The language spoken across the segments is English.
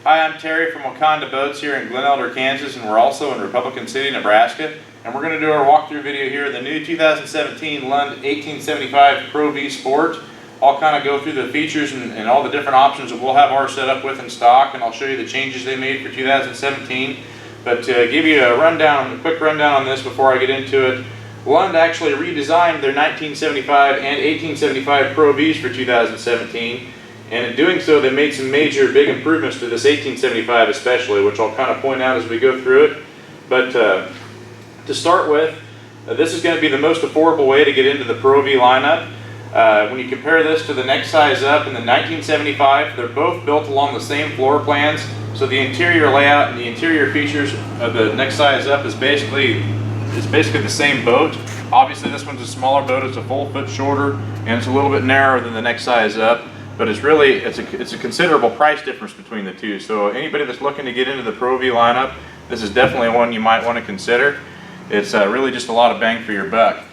Hi, I'm Terry from Waconda Boats here in Glen Elder, Kansas, and we're also in Republican City, Nebraska. And we're going to do our walkthrough video here of the new 2017 Lund 1875 ProV Sport. I'll kind of go through the features and all the different options that we'll have ours set up with in stock, and I'll show you the changes they made for 2017. But to give you a quick rundown on this before I get into it, Lund actually redesigned their 1975 and 1875 ProVs for 2017. And in doing so, they made some major big improvements to this 1875 especially, which I'll kind of point out as we go through it. But to start with, this is going to be the most affordable way to get into the ProV lineup. When you compare this to the next size up in the 1975, they're both built along the same floor plans. So the interior layout and the interior features of the next size up is basically the same boat. Obviously this one's a smaller boat, it's a full foot shorter, and it's a little bit narrower than the next size up. But it's a considerable price difference between the two. So anybody that's looking to get into the ProV lineup, this is definitely one you might want to consider. It's really just a lot of bang for your buck.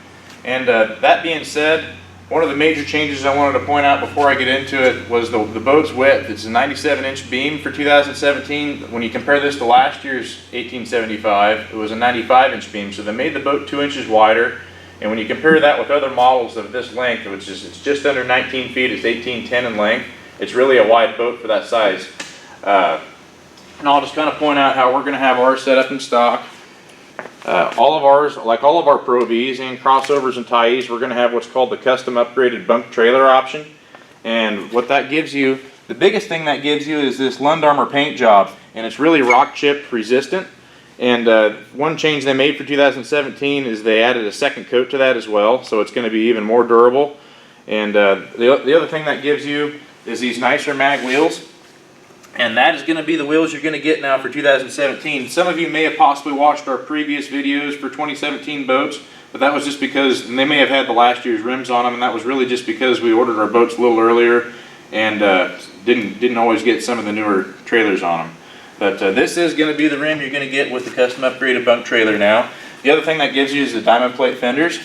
And that being said, one of the major changes I wanted to point out before I get into it was the boat's width. It's a 97-inch beam for 2017. When you compare this to last year's 1875, it was a 95-inch beam. So they made the boat 2 inches wider. And when you compare that with other models of this length, which is it's just under 19 feet, it's 1810 in length, it's really a wide boat for that size. And I'll just kind of point out how we're going to have ours set up in stock. All of ours, like all of our ProVs and crossovers and tie-ees, we're going to have what's called the custom upgraded bunk trailer option. And what that gives you, the biggest thing that gives you is this Lund Armor paint job. And it's really rock chip resistant. And one change they made for 2017 is they added a second coat to that as well, so it's going to be even more durable. And the other thing that gives you is these nicer mag wheels, and that is going to be the wheels you're going to get now for 2017. Some of you may have possibly watched our previous videos for 2017 boats, but that was just because they may have had the last year's rims on them, and that was really just because we ordered our boats a little earlier and didn't always get some of the newer trailers on them. But this is going to be the rim you're going to get with the custom upgraded bunk trailer now. The other thing that gives you is the diamond plate fenders.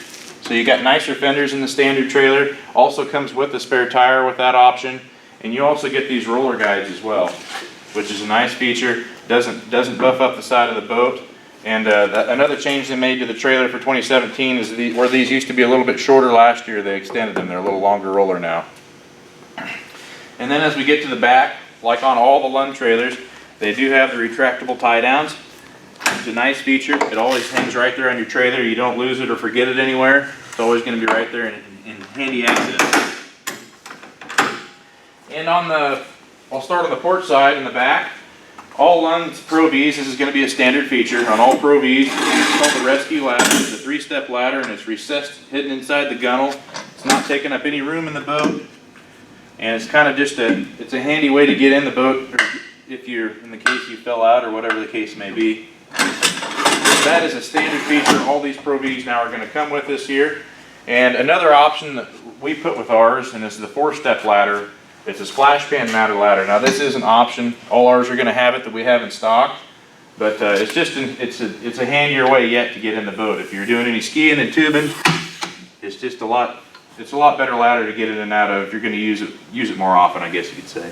So you got nicer fenders in the standard trailer. Also comes with a spare tire with that option. And you also get these roller guides as well, which is a nice feature. Doesn't buff up the side of the boat. And another change they made to the trailer for 2017 is where these used to be a little bit shorter last year, they extended them. They're a little longer roller now. And then as we get to the back, like on all the Lund trailers, they do have the retractable tie-downs. It's a nice feature. It always hangs right there on your trailer. You don't lose it or forget it anywhere. It's always going to be right there in handy access. And I'll start on the port side in the back. All Lund's ProVs, this is going to be a standard feature on all ProVs. It's called the rescue ladder. It's a 3-step ladder, and it's recessed, hidden inside the gunnel. It's not taking up any room in the boat. And it's kind of just it's a handy way to get in the boat, if you're in the case you fell out or whatever the case may be. That is a standard feature all these ProVs now are going to come with this year. And another option that we put with ours, and this is the 4-step ladder, it's a splash pan mounted ladder. Now this is an option. All ours are going to have it that we have in stock, but it's a handier way yet to get in the boat. If you're doing any skiing and tubing, it's a lot better ladder to get in and out of if you're going to use it more often, I guess you could say.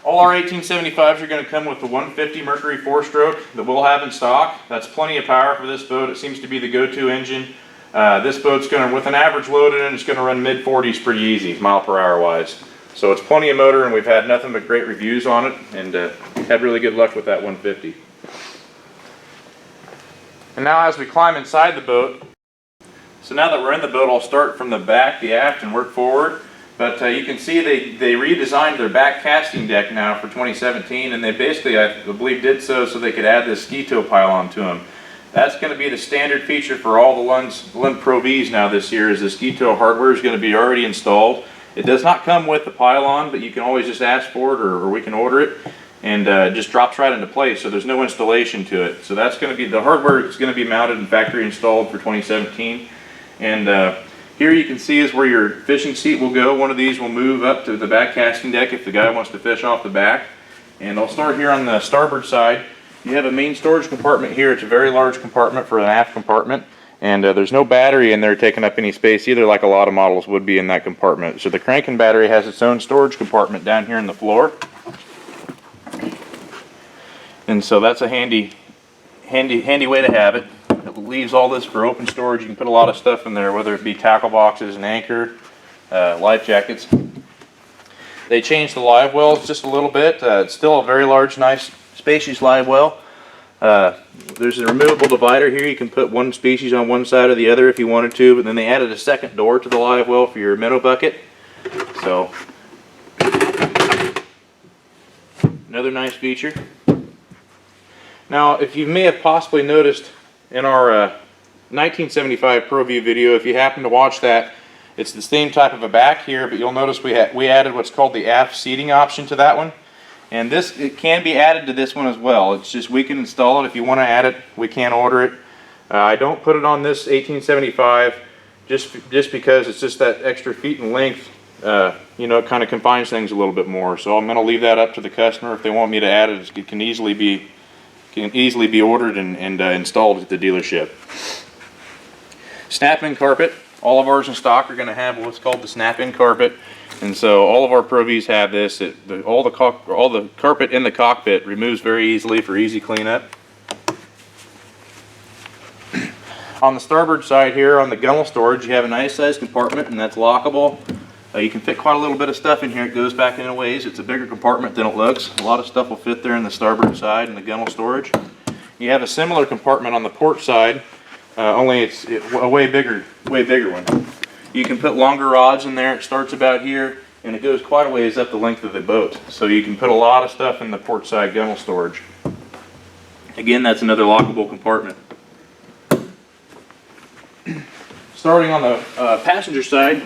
All our 1875s are going to come with the 150 Mercury Four-Stroke that we'll have in stock. That's plenty of power for this boat. It seems to be the go-to engine. This boat's going to, with an average load in it, it's going to run mid-40s pretty easy, mile-per-hour wise. So it's plenty of motor, and we've had nothing but great reviews on it, and had really good luck with that 150. And now as we climb inside the boat, so now that we're in the boat, I'll start from the back, the aft, and work forward. But you can see they redesigned their back casting deck now for 2017, and they basically, I believe, did so they could add this ski tow pylon to them. That's going to be the standard feature for all the Lund ProVs now this year, is the ski tow hardware is going to be already installed. It does not come with the pylon, but you can always just ask for it, or we can order it, and it just drops right into place, so there's no installation to it. So that's going to be, the hardware is going to be mounted and factory installed for 2017. And here you can see is where your fishing seat will go. One of these will move up to the back casting deck if the guy wants to fish off the back. And I'll start here on the starboard side. You have a main storage compartment here. It's a very large compartment for an aft compartment. And there's no battery in there taking up any space either, like a lot of models would be in that compartment. So the cranking battery has its own storage compartment down here in the floor. And so that's a handy way to have it. It leaves all this for open storage. You can put a lot of stuff in there, whether it be tackle boxes, an anchor, life jackets. They changed the live wells just a little bit. It's still a very large, nice, spacious live well. There's a removable divider here. You can put one species on one side or the other if you wanted to, but then they added a second door to the live well for your minnow bucket. So, another nice feature. Now, if you may have possibly noticed in our 1975 ProV video, if you happen to watch that, it's the same type of a back here, but you'll notice we added what's called the aft seating option to that one. And it can be added to this one as well. It's just we can install it. If you want to add it, we can order it. I don't put it on this 1875 just because it's just that extra feet in length. You know, it kind of confines things a little bit more. So I'm going to leave that up to the customer. If they want me to add it, it can easily be ordered and installed at the dealership. Snap-in carpet. All of ours in stock are going to have what's called the snap-in carpet, and so all of our ProVs have this. All the carpet in the cockpit removes very easily for easy cleanup. On the starboard side here, on the gunnel storage, you have a nice sized compartment, and that's lockable. You can fit quite a little bit of stuff in here. It goes back in a ways. It's a bigger compartment than it looks. A lot of stuff will fit there in the starboard side in the gunnel storage. You have a similar compartment on the port side. Only it's a way bigger one. You can put longer rods in there. It starts about here and it goes quite a ways up the length of the boat. So you can put a lot of stuff in the port side gunnel storage. Again, that's another lockable compartment. Starting on the passenger side,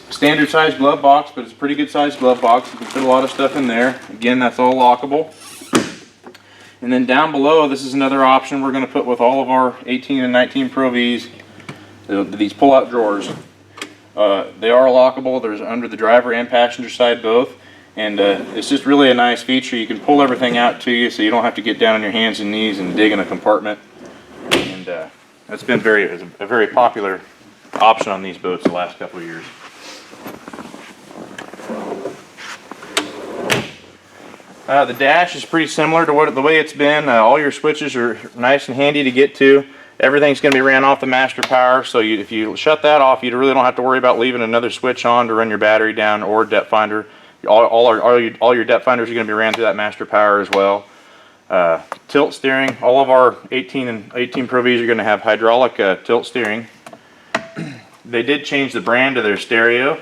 standard size glove box, but it's a pretty good size glove box. You can fit a lot of stuff in there. Again, that's all lockable. And then down below, this is another option we're going to put with all of our 18 and 19 ProVs, these pull-out drawers. They are lockable. There's under the driver and passenger side both. And it's just really a nice feature. You can pull everything out to you so you don't have to get down on your hands and knees and dig in a compartment. And that's been a very popular option on these boats the last couple of years. The dash is pretty similar to the way it's been. All your switches are nice and handy to get to. Everything's going to be ran off the master power, so if you shut that off, you really don't have to worry about leaving another switch on to run your battery down or depth finder. All your depth finders are going to be ran through that master power as well. Tilt steering. All of our 18 ProVs are going to have hydraulic tilt steering. They did change the brand of their stereo.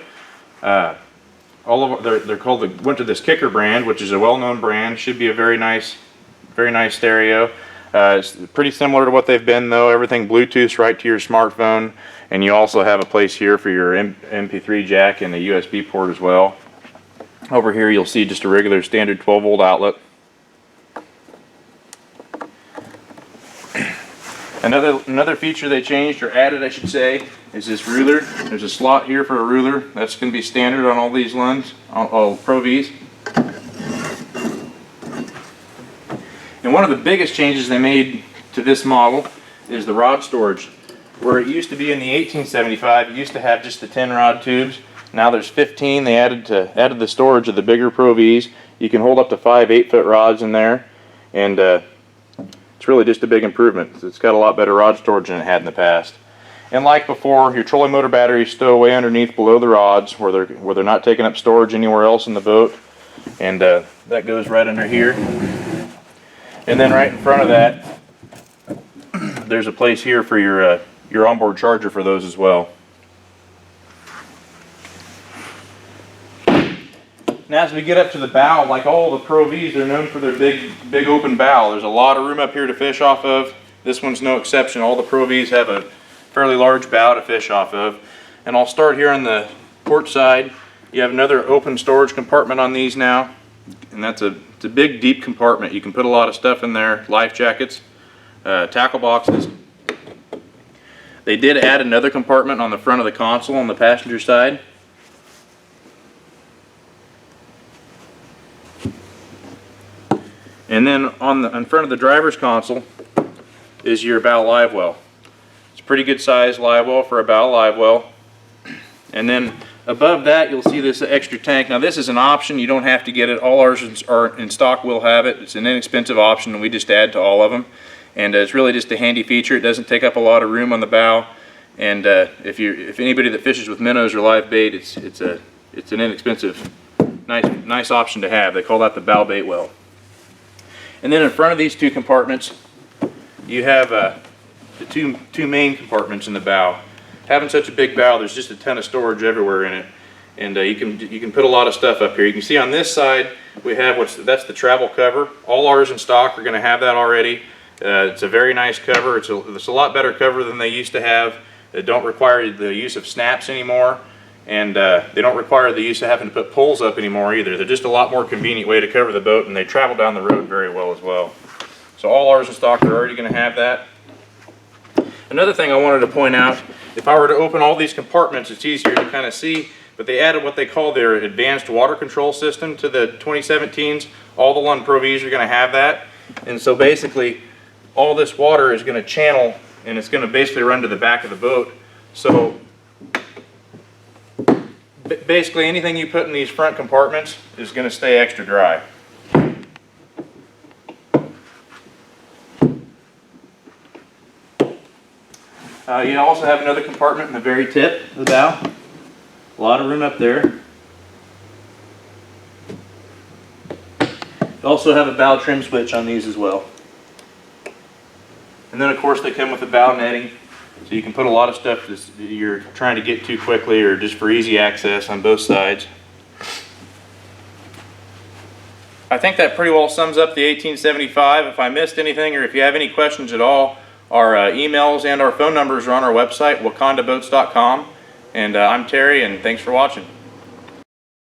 Went to this Kicker brand, which is a well-known brand. Should be a very nice stereo. It's pretty similar to what they've been though. Everything Bluetooth right to your smartphone, and you also have a place here for your MP3 jack and a USB port as well. Over here you'll see just a regular standard 12-volt outlet. Another feature they changed, or added I should say, is this ruler. There's a slot here for a ruler. That's going to be standard on all these Lunds, all ProVs. And one of the biggest changes they made to this model is the rod storage. Where it used to be in the 1875, it used to have just the 10 rod tubes. Now there's 15. They added the storage of the bigger ProVs. You can hold up to 5 8-foot rods in there, and it's really just a big improvement. It's got a lot better rod storage than it had in the past. And like before, your trolling motor batteries stow away underneath below the rods where they're not taking up storage anywhere else in the boat. And that goes right under here. And then right in front of that, there's a place here for your onboard charger for those as well. Now as we get up to the bow, like all the ProVs, they're known for their big open bow. There's a lot of room up here to fish off of. This one's no exception. All the ProVs have a fairly large bow to fish off of. And I'll start here on the port side. You have another open storage compartment on these now. And it's a big deep compartment. You can put a lot of stuff in there, life jackets, tackle boxes. They did add another compartment on the front of the console on the passenger side. And then in front of the driver's console is your bow live well. Pretty good size live well for a bow live well. And then above that you'll see this extra tank. Now this is an option, you don't have to get it. All ours are in stock will have it. It's an inexpensive option and we just add to all of them. And it's really just a handy feature. It doesn't take up a lot of room on the bow. And if anybody that fishes with minnows or live bait, it's an inexpensive, nice option to have. They call that the bow bait well. And then in front of these two compartments, you have the two main compartments in the bow. Having such a big bow, there's just a ton of storage everywhere in it, and you can put a lot of stuff up here. You can see on this side we have that's the travel cover. All ours in stock are going to have that already. It's a very nice cover. It's a lot better cover than they used to have. They don't require the use of snaps anymore, and they don't require the use of having to put poles up anymore either. They're just a lot more convenient way to cover the boat, and they travel down the road very well as well. So all ours in stock are already going to have that. Another thing I wanted to point out, if I were to open all these compartments, it's easier to kind of see, but they added what they call their advanced water control system to the 2017s. All the Lund ProVs are going to have that, and so basically all this water is going to channel and it's going to basically run to the back of the boat. So basically anything you put in these front compartments is going to stay extra dry. You also have another compartment in the very tip of the bow. A lot of room up there. You also have a bow trim switch on these as well. And then of course they come with the bow netting, so you can put a lot of stuff that you're trying to get to quickly or just for easy access on both sides. I think that pretty well sums up the 1875. If I missed anything or if you have any questions at all, our emails and our phone numbers are on our website, wacondaboats.com. And I'm Terry, and thanks for watching.